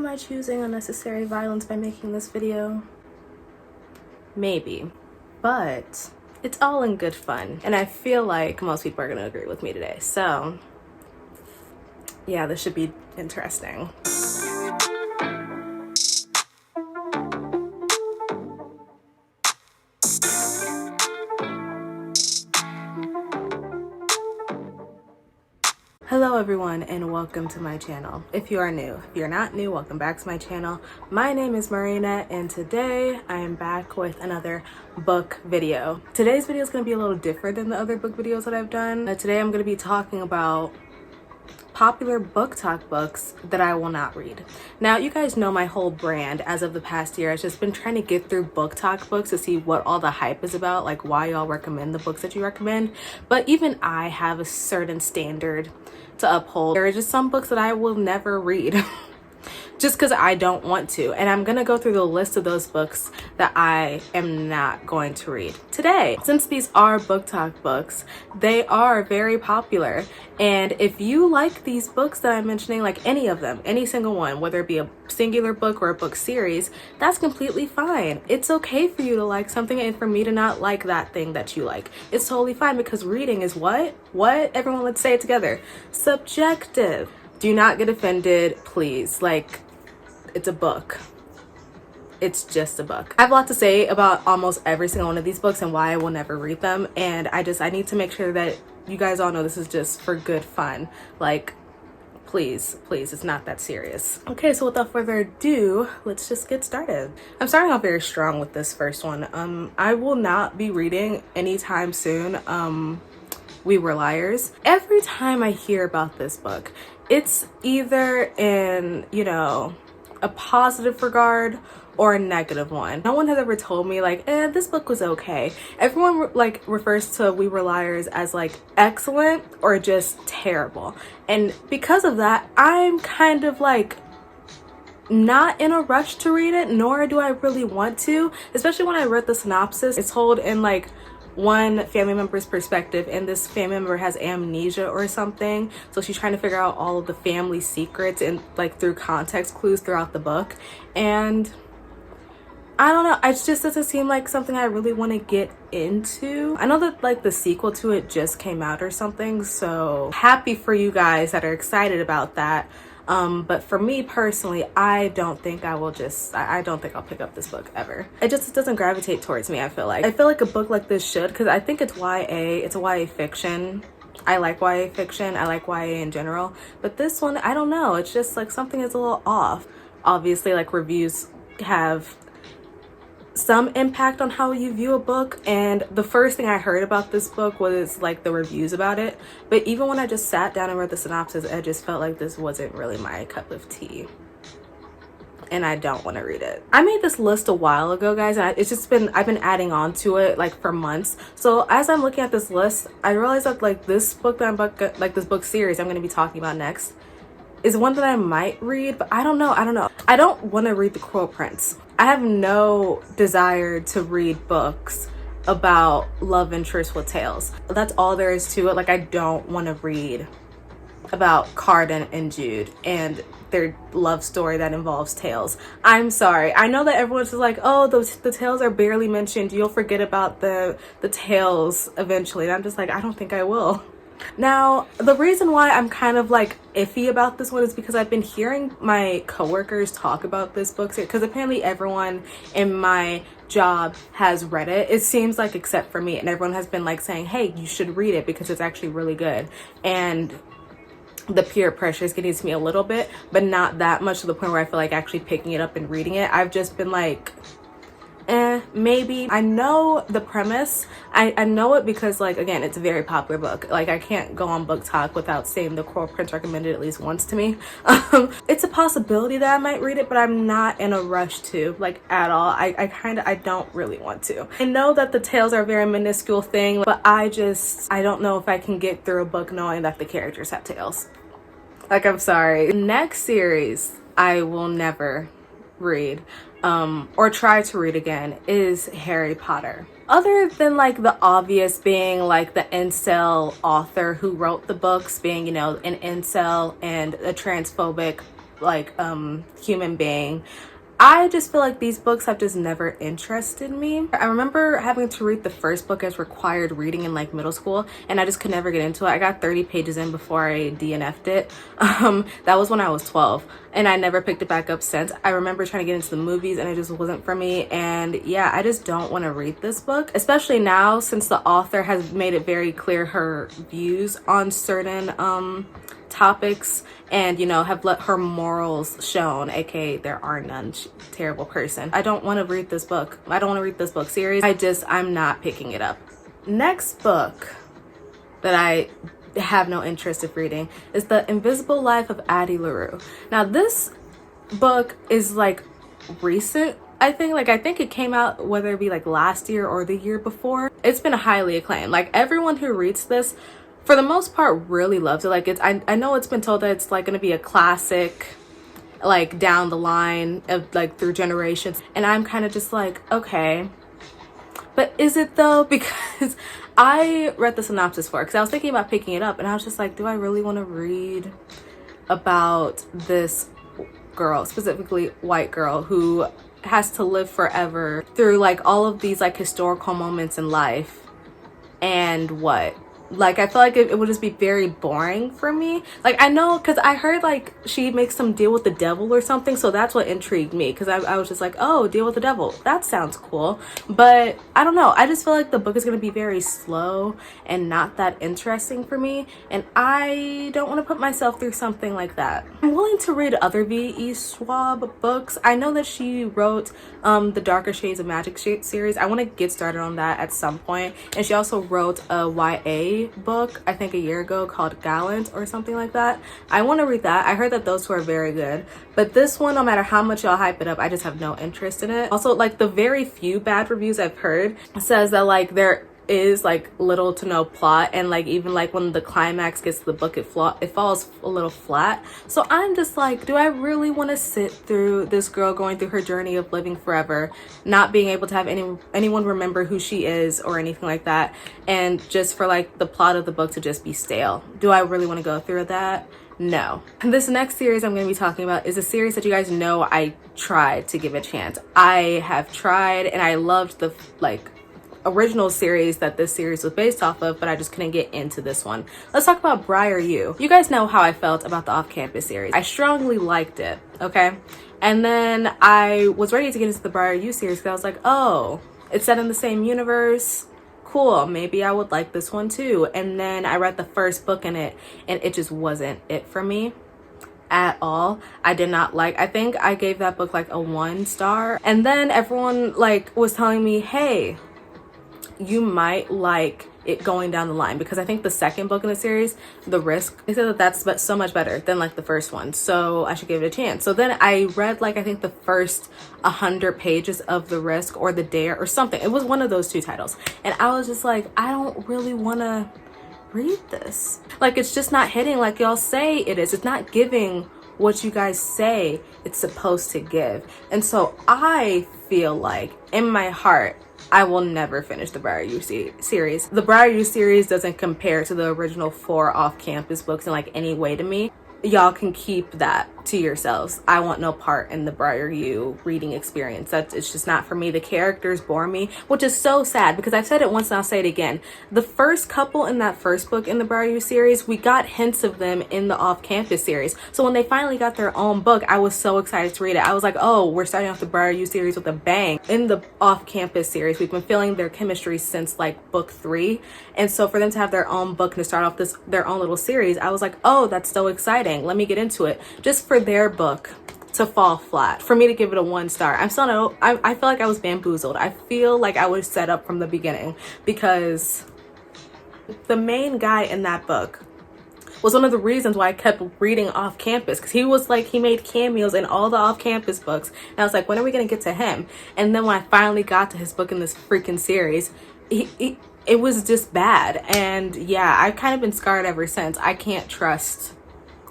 Am I choosing unnecessary violence by making this video? Maybe, but it's all in good fun, and I feel like most people are gonna agree with me today. So yeah, this should be interesting. Hello everyone and welcome to my channel. If you are new, if you're not new, welcome back to my channel. My name is Marina and today I am back with another book video. Today's video is going to be a little different than the other book videos that I've done. Today I'm going to be talking about popular booktok books that I will not read. Now, you guys know my whole brand as of the past year has just been trying to get through booktok books to see what all the hype is about, like why y'all recommend the books that you recommend. But even I have a certain standard to uphold. There are just some books that I will never read just because I don't want to. And I'm gonna go through the list of those books that I am not going to read today. Since these are booktok books, they are very popular. And if you like these books that I'm mentioning, like any of them, any single one, whether it be a singular book or a book series, that's completely fine. It's okay for you to like something and for me to not like that thing that you like. It's totally fine because reading is what? Everyone, let's say it together. Subjective. Do not get offended, please. Like, it's a book. It's just a book. I have a lot to say about almost every single one of these books and why I will never read them. And I need to make sure that you guys all know this is just for good fun. Like, please, it's not that serious. Okay, so without further ado, let's just get started. I'm starting off very strong with this first one. I will not be reading anytime soon. We Were Liars. Every time I hear about this book, it's either in, a positive regard or a negative one. No one has ever told me like, this book was okay. Everyone like refers to We Were Liars as like excellent or just terrible. And because of that, I'm kind of like not in a rush to read it, nor do I really want to, especially when I read the synopsis. It's told in like one family member's perspective, and this family member has amnesia or something, so she's trying to figure out all of the family secrets and like through context clues throughout the book. And I don't know, it just doesn't seem like something I really want to get into. I know that like the sequel to it just came out or something, so happy for you guys that are excited about that. But for me personally, I don't think I'll pick up this book ever. It just doesn't gravitate towards me. I feel like a book like this should, because I think it's YA, it's a YA fiction. I like YA fiction, I like YA in general, but this one, I don't know, it's just like something is a little off. Obviously, like reviews have some impact on how you view a book, and the first thing I heard about this book was like the reviews about it. But even when I just sat down and read the synopsis, I just felt like this wasn't really my cup of tea, and I don't want to read it. I made this list a while ago, guys, and I've been adding on to it like for months. So as I'm looking at this list, I realized that like this book this book series I'm going to be talking about next is one that I might read, but I don't know. I don't want to read the Quill Prince. I have no desire to read books about love interests with tails. That's all there is to it. Like, I don't want to read about Carden and Jude and their love story that involves tails. I'm sorry. I know that everyone's just like, oh, the tails are barely mentioned. You'll forget about the tails eventually. And I'm just like, I don't think I will. Now, the reason why I'm kind of like iffy about this one is because I've been hearing my coworkers talk about this book, because apparently everyone in my job has read it. It seems like except for me, and everyone has been like saying, hey, you should read it because it's actually really good. And the peer pressure is getting to me a little bit, but not that much to the point where I feel like actually picking it up and reading it. I've just been like, maybe. I know the premise. I know it because, like, again, it's a very popular book. Like, I can't go on booktok without saying the Quill Prince recommended it at least once to me. It's a possibility that I might read it, but I'm not in a rush to, like, at all. I don't really want to. I know that the tales are a very minuscule thing, but I don't know if I can get through a book knowing that the characters have tails. Like, I'm sorry. Next series I will never read or try to read again is Harry Potter. Other than like the obvious being like the incel author who wrote the books being, an incel and a transphobic like human being. I just feel like these books have just never interested me. I remember having to read the first book as required reading in like middle school, and I just could never get into it. I got 30 pages in before I DNF'd it. That was when I was 12, and I never picked it back up since. I remember trying to get into the movies and it just wasn't for me, and yeah, I just don't want to read this book, especially now since the author has made it very clear her views on certain topics, and you know, have let her morals shown, aka there are none. Terrible person. I don't want to read this book. I don't want to read this book series. I'm not picking it up. Next book that I have no interest in reading is The Invisible Life of Addie LaRue. Now this book is like recent. I think it came out, whether it be like last year or the year before. It's been highly acclaimed. Like everyone who reads this, for the most part, really loves it. Like I know it's been told that it's like going to be a classic, like down the line of like through generations, and I'm kind of just like, okay, but is it though? Because I read the synopsis for it because I was thinking about picking it up, and I was just like, do I really want to read about this girl, specifically white girl, who has to live forever through like all of these like historical moments in life, and what? Like, I feel like it would just be very boring for me. Like, I know, because I heard like she makes some deal with the devil or something, so that's what intrigued me, because I was just like, oh, deal with the devil, that sounds cool. But I don't know, I just feel like the book is going to be very slow and not that interesting for me, and I don't want to put myself through something like that. I'm willing to read other V.E. Schwab books. I know that she wrote the Darker Shades of Magic series. I want to get started on that at some point. And she also wrote a YA book, I think a year ago, called Gallant or something like that. I want to read that. I heard that those two are very good, but this one, no matter how much y'all hype it up, I just have no interest in it. Also, like the very few bad reviews I've heard says that like there is like little to no plot, and like even like when the climax gets to the book, it falls a little flat. So I'm just like, do I really want to sit through this girl going through her journey of living forever, not being able to have anyone remember who she is or anything like that, and just for like the plot of the book to just be stale? Do I really want to go through that? No. This next series I'm going to be talking about is a series that you guys know I tried to give a chance. I have tried, and I loved the like original series that this series was based off of, but I just couldn't get into this one. Let's talk about Briar U. You guys know how I felt about the off-campus series. I strongly liked it, okay? And then I was ready to get into the Briar U series because I was like, oh, it's set in the same universe. Cool, maybe I would like this one too. And then I read the first book in it, and it just wasn't it for me at all. I did not like, I think I gave that book like a 1 star. And then everyone like was telling me, hey, you might like it going down the line, because I think the second book in the series, The Risk, they said that that's so much better than like the first one, so I should give it a chance. So then I read like I think the first 100 pages of The Risk or The Dare or something. It was one of those two titles, and I was just like, I don't really want to read this. Like, it's just not hitting like y'all say it is. It's not giving what you guys say it's supposed to give. And so I feel like in my heart I will never finish the Briar U series. The Briar U series doesn't compare to the original 4 off-campus books in like any way to me. Y'all can keep that to yourselves. I want no part in the Briar U reading experience. It's just not for me. The characters bore me, which is so sad, because I've said it once and I'll say it again. The first couple in that first book in the Briar U series, we got hints of them in the off-campus series. So when they finally got their own book, I was so excited to read it. I was like, oh, we're starting off the Briar U series with a bang. In the off-campus series, we've been feeling their chemistry since like book 3. And so for them to have their own book and to start off their own little series, I was like, oh, that's so exciting. Let me get into it. Just for their book to fall flat, for me to give it a 1 star, I feel like I was bamboozled. I feel like I was set up from the beginning, because the main guy in that book was one of the reasons why I kept reading off campus, because he was like, he made cameos in all the off campus books, and I was like, when are we gonna get to him? And then when I finally got to his book in this freaking series, it was just bad. And yeah, I've kind of been scarred ever since. I can't trust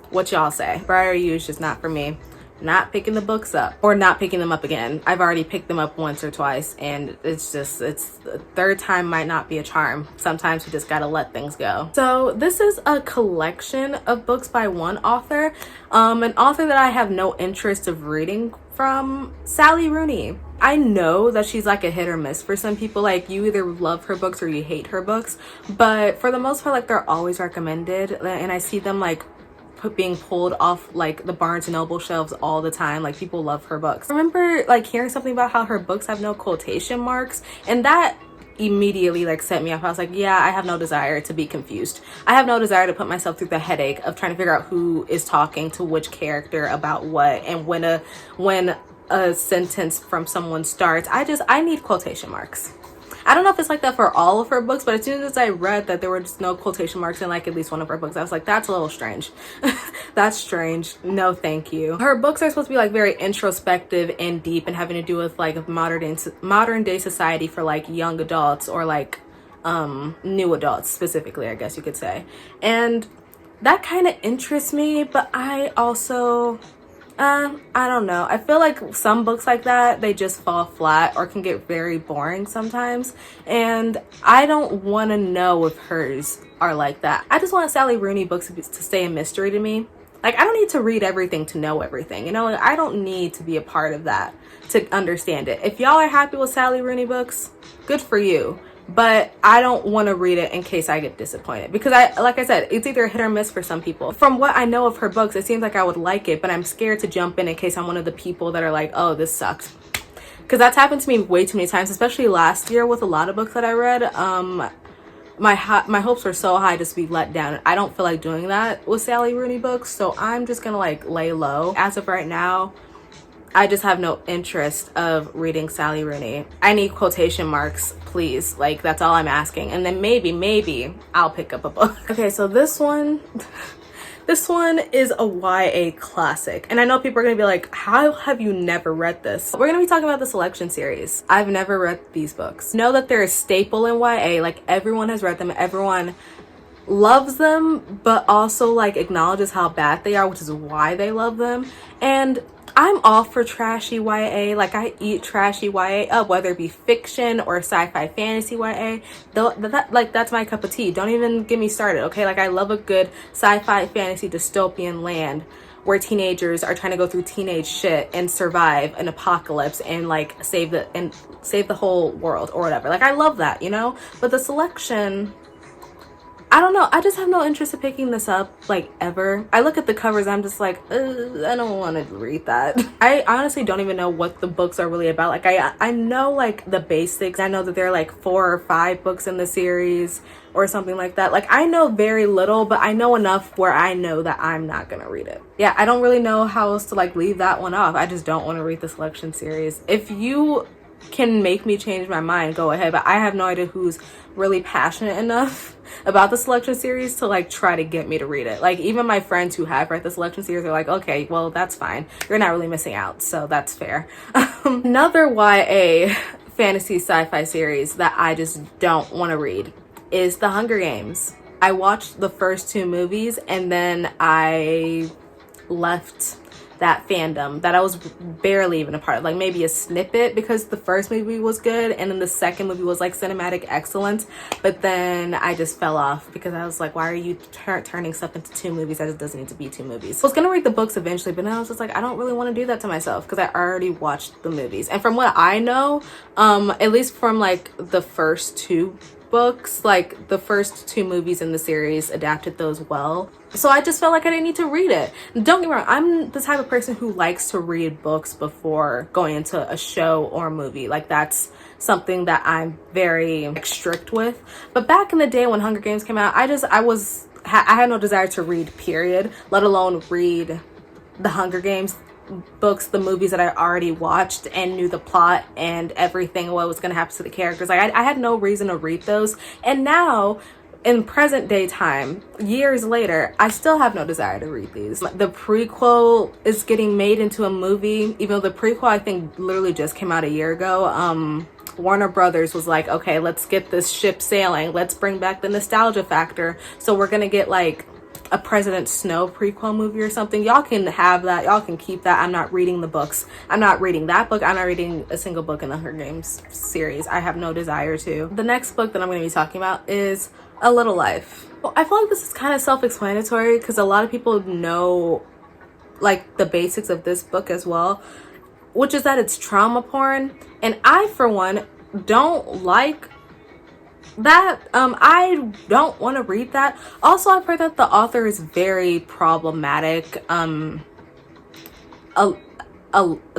what y'all say. Briar U is just not for me. not picking the books up or not picking them up again. I've already picked them up once or twice, and it's the third time might not be a charm. Sometimes we just gotta let things go. So this is a collection of books by one author, an author that I have no interest of reading from, Sally Rooney. I know that she's like a hit or miss for some people. Like, you either love her books or you hate her books, but for the most part, like, they're always recommended, and I see them like being pulled off like the Barnes and Noble shelves all the time. Like, people love her books. I remember like hearing something about how her books have no quotation marks, and that immediately like set me off. I was like, yeah, I have no desire to be confused. I have no desire to put myself through the headache of trying to figure out who is talking to which character about what, and when a sentence from someone starts. I need quotation marks. I don't know if it's like that for all of her books, but as soon as I read that there were just no quotation marks in like at least one of her books, I was like, that's a little strange. That's strange. No, thank you. Her books are supposed to be like very introspective and deep and having to do with like modern day society for like young adults, or like new adults specifically, I guess you could say. And that kind of interests me, but I also I don't know. I feel like some books like that, they just fall flat or can get very boring sometimes. And I don't want to know if hers are like that. I just want Sally Rooney books to stay a mystery to me. Like, I don't need to read everything to know everything. You know, like, I don't need to be a part of that to understand it. If y'all are happy with Sally Rooney books, good for you. But I don't want to read it in case I get disappointed, because like I said, it's either hit or miss for some people. From what I know of her books, it seems like I would like it, but I'm scared to jump in case I'm one of the people that are like, oh, this sucks. Because that's happened to me way too many times, especially last year with a lot of books that I read. My hopes were so high just to be let down. I don't feel like doing that with Sally Rooney books, so I'm just gonna like lay low. As of right now, I just have no interest of reading Sally Rooney. I need quotation marks, please. Like, that's all I'm asking. And then maybe I'll pick up a book. Okay, so this one is a YA classic. And I know people are gonna be like, how have you never read this? We're gonna be talking about the Selection series. I've never read these books. Know that they're a staple in YA. Like, everyone has read them. Everyone loves them, but also like acknowledges how bad they are, which is why they love them. And I'm all for trashy YA. Like, I eat trashy YA up, whether it be fiction or sci-fi fantasy YA. That's my cup of tea. Don't even get me started, okay? Like, I love a good sci-fi fantasy dystopian land where teenagers are trying to go through teenage shit and survive an apocalypse and like save the whole world or whatever. Like, I love that, you know? But the Selection, I don't know. I just have no interest in picking this up, like, ever. I look at the covers, I'm just like, I don't want to read that. I honestly don't even know what the books are really about. Like, I know, like, the basics. I know that there are, like, 4 or 5 books in the series or something like that. Like, I know very little, but I know enough where I know that I'm not gonna read it. Yeah, I don't really know how else to, like, leave that one off. I just don't want to read the Selection series. If you can make me change my mind, go ahead, but I have no idea who's really passionate enough about the Selection series to like try to get me to read it. Like, even my friends who have read the Selection series are like, okay, well, that's fine, you're not really missing out, so that's fair. Another YA fantasy sci-fi series that I just don't want to read is The Hunger Games. I watched the first 2 movies and then I left that fandom that I was barely even a part of, like maybe a snippet, because the first movie was good and then the second movie was like cinematic excellence, but then I just fell off because I was like, why are you turning stuff into 2 movies that it doesn't need to be 2 movies? I was gonna read the books eventually, but then I was just like, I don't really want to do that to myself because I already watched the movies. And from what I know, at least from like the first 2 books, like the first 2 movies in the series adapted those well, so I just felt like I didn't need to read it. Don't get me wrong, I'm the type of person who likes to read books before going into a show or a movie. Like, that's something that I'm very like, strict with. But back in the day when Hunger Games came out, I had no desire to read, period, let alone read the Hunger Games books, the movies that I already watched and knew the plot and everything, what was going to happen to the characters. Like, I had no reason to read those. And now in present day time, years later, I still have no desire to read these. The prequel is getting made into a movie, even though the prequel I think literally just came out a year ago. Warner Brothers was like, okay, let's get this ship sailing, let's bring back the nostalgia factor, so we're gonna get like a President Snow prequel movie or something, y'all can have that. Y'all can keep that. I'm not reading the books. I'm not reading that book. I'm not reading a single book in the Hunger Games series. I have no desire to. The next book that I'm going to be talking about is A Little Life. Well, I feel like this is kind of self-explanatory because a lot of people know like the basics of this book as well, which is that it's trauma porn, and I for one don't like that. I don't want to read that. Also, I've heard that the author is very problematic.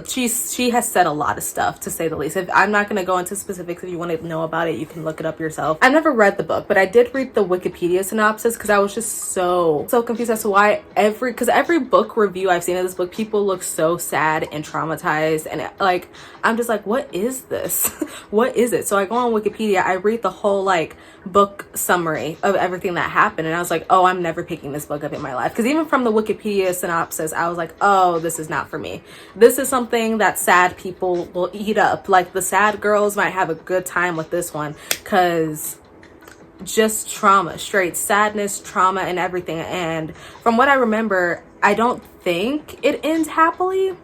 She has said a lot of stuff, to say the least. I'm not going to go into specifics. If you want to know about it, you can look it up yourself. I never read the book, but I did read the Wikipedia synopsis because I was just so confused as to why every book review I've seen of this book, people look so sad and traumatized, and like I'm just like, what is this? What is it? So I go on Wikipedia, I read the whole like book summary of everything that happened, and I was like, oh, I'm never picking this book up in my life. Because even from the Wikipedia synopsis, I was like, oh, this is not for me. This is something that sad people will eat up. Like the sad girls might have a good time with this one, because just trauma, straight sadness, trauma, and everything. And from what I remember, I don't think it ends happily.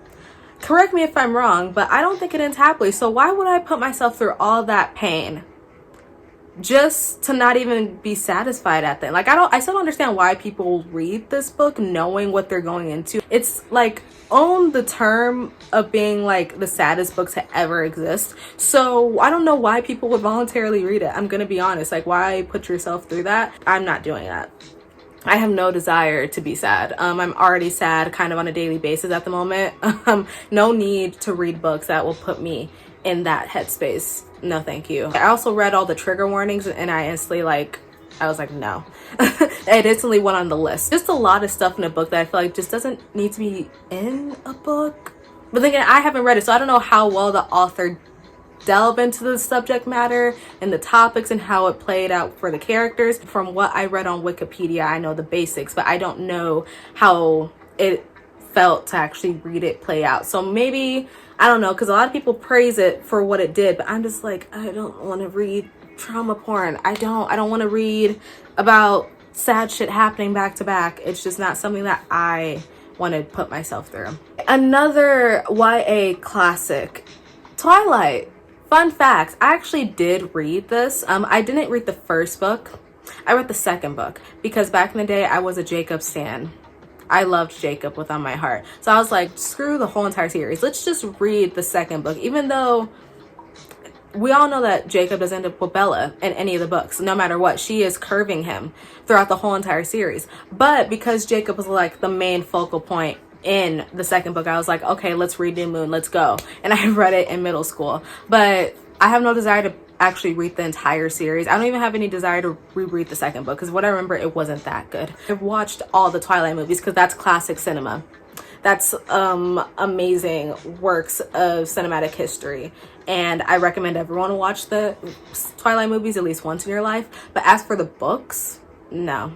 Correct me if I'm wrong, but I don't think it ends happily. So why would I put myself through all that pain just to not even be satisfied at that? Like I still don't understand why people read this book knowing what they're going into. It's like on the term of being like the saddest book to ever exist. So I don't know why people would voluntarily read it. I'm gonna be honest, like why put yourself through that? I'm not doing that. I have no desire to be sad. I'm already sad kind of on a daily basis at the moment. No need to read books that will put me in that headspace. No, thank you. I also read all the trigger warnings, and I was like, no. It instantly went on the list. Just a lot of stuff in a book that I feel like just doesn't need to be in a book. But then again, I haven't read it, so I don't know how well the author delve into the subject matter and the topics and how it played out for the characters. From what I read on Wikipedia, I know the basics, but I don't know how it felt to actually read it play out. So maybe, I don't know, because a lot of people praise it for what it did, but I'm just like, I don't want to read trauma porn. I don't want to read about sad shit happening back to back. It's just not something that I want to put myself through. Another YA classic, Twilight. Fun fact, I actually did read this. I didn't read the first book. I read the second book because back in the day, I was a Jacob stan. I loved Jacob with all my heart. So I was like, screw the whole entire series. Let's just read the second book. Even though we all know that Jacob doesn't end up with Bella in any of the books. No matter what, she is curving him throughout the whole entire series. But because Jacob was like the main focal point in the second book, I was like, okay, let's read New Moon, let's go. And I read it in middle school, but I have no desire to actually read the entire series. I don't even have any desire to reread the second book because what I remember, it wasn't that good. I've watched all the Twilight movies because that's classic cinema. That's amazing works of cinematic history, and I recommend everyone watch the Twilight movies at least once in your life. But as for the books, no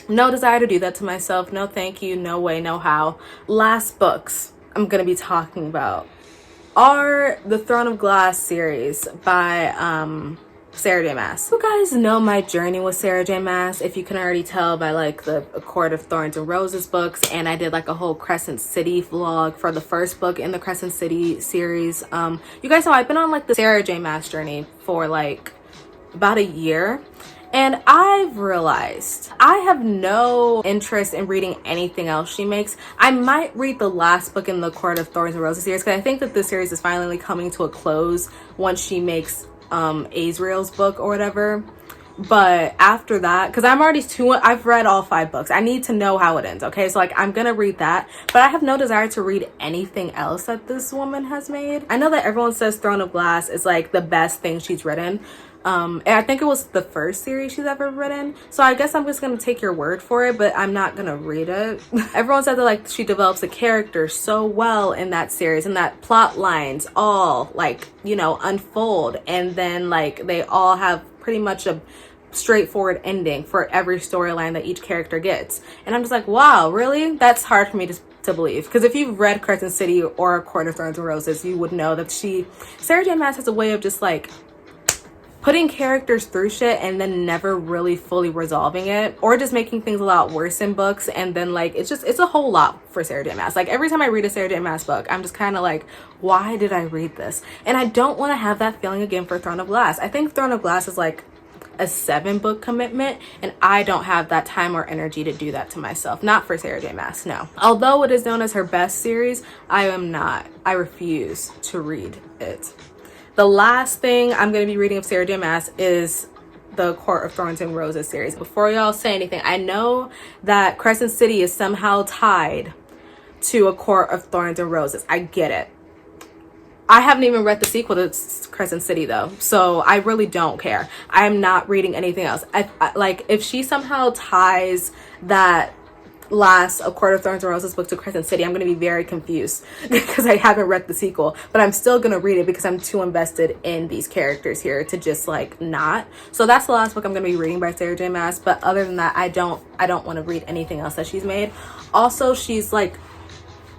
desire to do that to myself. No thank you, no way, no how. Last books I'm gonna be talking about are the Throne of Glass series by Sarah J Maas. You guys know my journey with Sarah J Maas, if you can already tell by like the A Court of Thorns and Roses books, and I did like a whole Crescent City vlog for the first book in the Crescent City series. You guys know I've been on like the Sarah J Maas journey for like about a year. And I've realized I have no interest in reading anything else she makes. I might read the last book in the Court of Thorns and Roses series because I think that this series is finally coming to a close once she makes Azrael's book or whatever. But after that, because I've read all 5 books. I need to know how it ends, okay? So like I'm gonna read that, but I have no desire to read anything else that this woman has made. I know that everyone says Throne of Glass is like the best thing she's written. And I think it was the first series she's ever written. So I guess I'm just gonna take your word for it, but I'm not gonna read it. Everyone said that like she develops a character so well in that series, and that plot lines all like, you know, unfold, and then like they all have pretty much a straightforward ending for every storyline that each character gets. And I'm just like, wow, really? That's hard for me to believe, because if you've read Crescent City or Court of Thorns and Roses, you would know that Sarah J Maas has a way of just like putting characters through shit and then never really fully resolving it, or just making things a lot worse in books. And then like it's a whole lot for Sarah J Maas. Like every time I read a Sarah J Maas book, I'm just kind of like, why did I read this? And I don't want to have that feeling again for Throne of Glass. I think Throne of Glass is like a 7-book commitment, and I don't have that time or energy to do that to myself. Not for Sarah J Maas, no. Although it is known as her best series, I refuse to read it. The last thing I'm going to be reading of Sarah J Maas is the Court of Thorns and Roses series. Before y'all say anything, I know that Crescent City is somehow tied to A Court of Thorns and Roses. I get it. I haven't even read the sequel to Crescent City though, so I really don't care. I'm not reading anything else. I like if she somehow ties that last A Court of Thorns and Roses book to Crescent City, I'm going to be very confused because I haven't read the sequel, but I'm still going to read it because I'm too invested in these characters here to just like not. So that's the last book I'm going to be reading by Sarah J Maas, but other than that, I don't want to read anything else that she's made. Also, she's like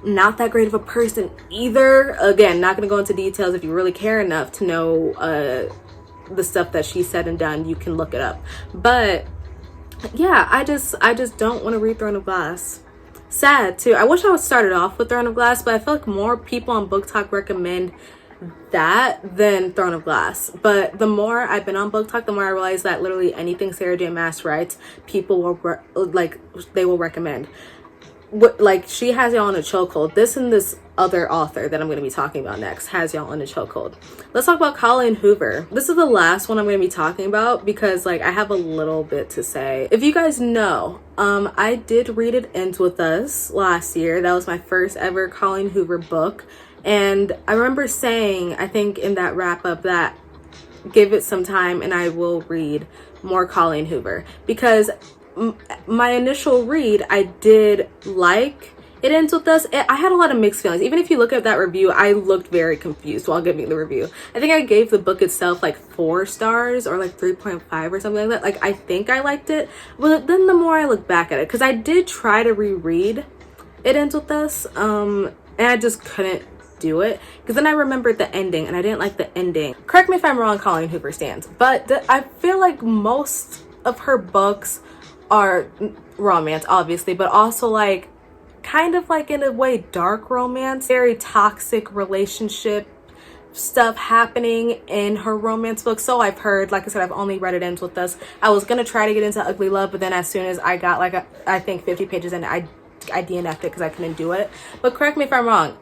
not that great of a person either. Again, not going to go into details. If you really care enough to know the stuff that she said and done, you can look it up. But yeah, I just don't want to read Throne of Glass. Sad too. I wish I would started off with Throne of Glass, but I feel like more people on BookTok recommend that than Throne of Glass. But the more I've been on BookTok, the more I realize that literally anything Sarah J Maas writes, people will they will recommend. Like she has y'all in a chokehold. This and this other author that I'm going to be talking about next has y'all in a chokehold. Let's talk about Colleen Hoover. This is the last one I'm going to be talking about because like I have a little bit to say. If you guys know, I did read It Ends With Us last year. That was my first ever Colleen Hoover book, and I remember saying, I think in that wrap up, that give it some time and I will read more Colleen Hoover, because my initial read, I did like It Ends With Us. I had a lot of mixed feelings. Even if you look at that review, I looked very confused while giving the review. I think I gave the book itself like 4 stars or like 3.5 or something like that. Like I think I liked it, but then the more I look back at it, because I did try to reread It Ends With Us, and I just couldn't do it because then I remembered the ending and I didn't like the ending. Correct me if I'm wrong, Colleen Hoover stands, but I feel like most of her books are romance, obviously, but also like kind of like in a way dark romance, very toxic relationship stuff happening in her romance book. So I've heard. Like I said, I've only read It Ends With Us. I was gonna try to get into Ugly Love, but then as soon as I got like I think 50 pages in, I DNF'd it because I couldn't do it. But correct me if I'm wrong,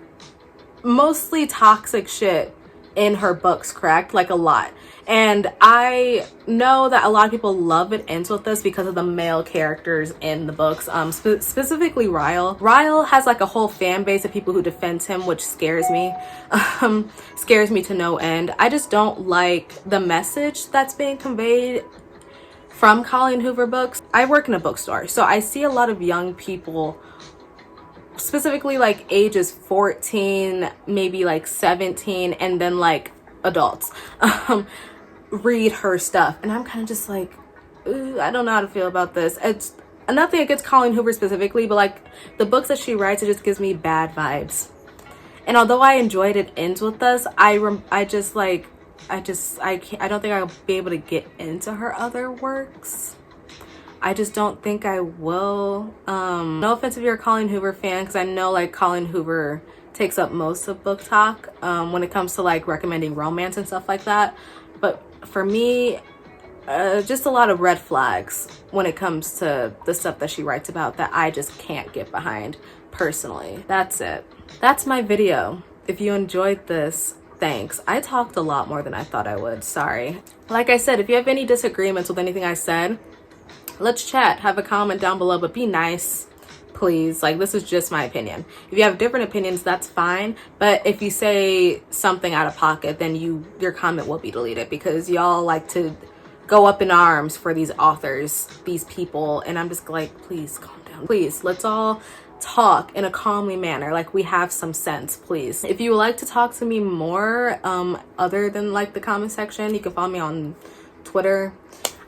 mostly toxic shit in her books, correct? Like a lot. And I know that a lot of people love It Ends With Us because of the male characters in the books, specifically Ryle. Ryle has like a whole fan base of people who defend him, which scares me. Scares me to no end. I just don't like the message that's being conveyed from Colleen Hoover books. I work in a bookstore, so I see a lot of young people, specifically like ages 14, maybe like 17, and then like adults, read her stuff, and I'm kind of just like, I don't know how to feel about this. It's nothing against Colleen Hoover specifically, but like the books that she writes, it just gives me bad vibes. And although I enjoyed It Ends With Us, I don't think I'll be able to get into her other works. I just don't think I will. No offense if you're a Colleen Hoover fan, because I know like Colleen Hoover takes up most of BookTok when it comes to like recommending romance and stuff like that. But for me, just a lot of red flags when it comes to the stuff that she writes about that I just can't get behind personally. That's it. That's my video. If you enjoyed this, thanks. I talked a lot more than I thought I would. Sorry. Like I said, if you have any disagreements with anything I said, let's chat. Have a comment down below, but be nice, please. Like, this is just my opinion. If you have different opinions, that's fine, but if you say something out of pocket, then your comment will be deleted, because y'all like to go up in arms for these authors, these people, and I'm just like, please calm down. Please, let's all talk in a calmly manner, like we have some sense, please. If you would like to talk to me more other than like the comment section, you can follow me on Twitter.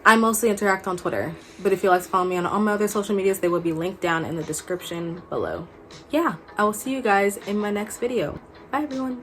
I mostly interact on Twitter, but if you'd like to follow me on all my other social medias, they will be linked down in the description below. Yeah, I will see you guys in my next video. Bye everyone.